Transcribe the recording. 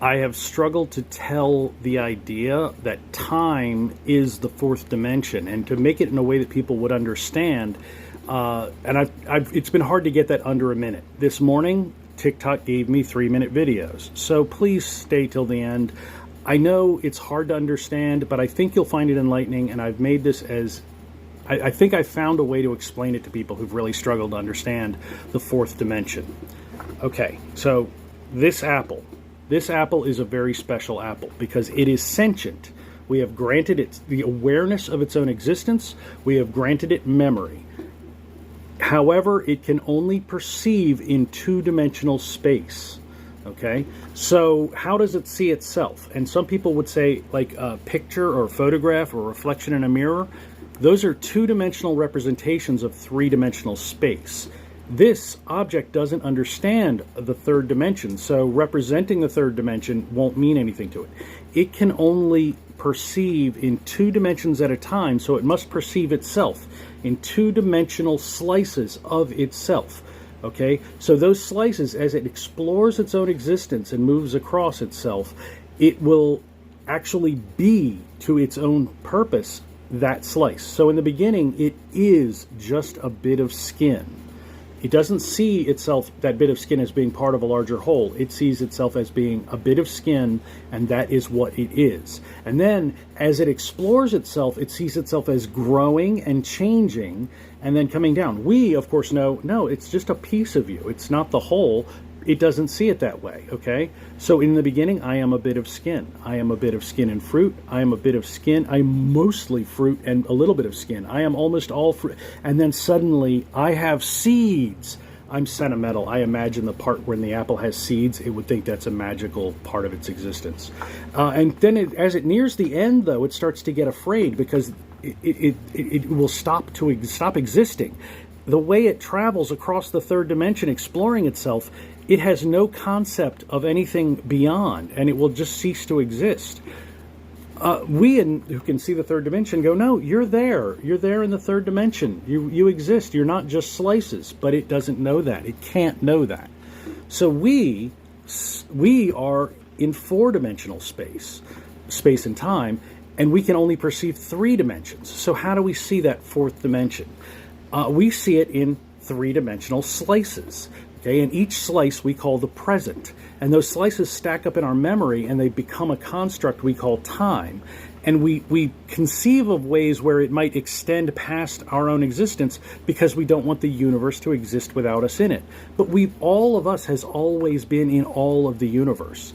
I have struggled to tell the idea that time is the fourth dimension, and to make it in a way that people would understand. It's been hard to get that under a minute. This morning, TikTok gave me 3-minute videos, so please stay till the end. I know it's hard to understand, but I think you'll find it enlightening, and I've made this as I think I found a way to explain it to people who've really struggled to understand the fourth dimension. Okay, so this apple is a very special apple because it is sentient. We have granted it the awareness of its own existence. We have granted it memory. However, it can only perceive in two-dimensional space. Okay, so how does it see itself? And some people would say, like a picture or a photograph or a reflection in a mirror. Those are two-dimensional representations of three-dimensional space. This object doesn't understand the third dimension, so representing the third dimension won't mean anything to it. It can only perceive in two dimensions at a time, so it must perceive itself in two-dimensional slices of itself. Okay, so those slices, as it explores its own existence and moves across itself, it will actually be, to its own purpose, that slice. So in the beginning, it is just a bit of skin. It doesn't see itself, that bit of skin, as being part of a larger whole. It sees itself as being a bit of skin, and that is what it is. And then, as it explores itself, it sees itself as growing and changing, and then coming down. We, of course, know, no, it's just a piece of you. It's not the whole. It doesn't see it that way, okay? So in the beginning, I am a bit of skin. I am a bit of skin and fruit. I am a bit of skin. I'm mostly fruit and a little bit of skin. I am almost all fruit. And then suddenly, I have seeds. I'm sentimental. I imagine the part when the apple has seeds, it would think that's a magical part of its existence. And then as it nears the end, though, it starts to get afraid because it will stop existing. The way it travels across the third dimension, exploring itself, it has no concept of anything beyond, and it will just cease to exist. Who can see the third dimension, go, no, you're there. You're there in the third dimension. You exist. You're not just slices. But it doesn't know that. It can't know that. So we are in four-dimensional space and time, and we can only perceive three dimensions. So how do we see that fourth dimension? We see it in three-dimensional slices. Okay, and each slice we call the present. And those slices stack up in our memory, and they become a construct we call time. And we conceive of ways where it might extend past our own existence because we don't want the universe to exist without us in it. But all of us has always been in all of the universe.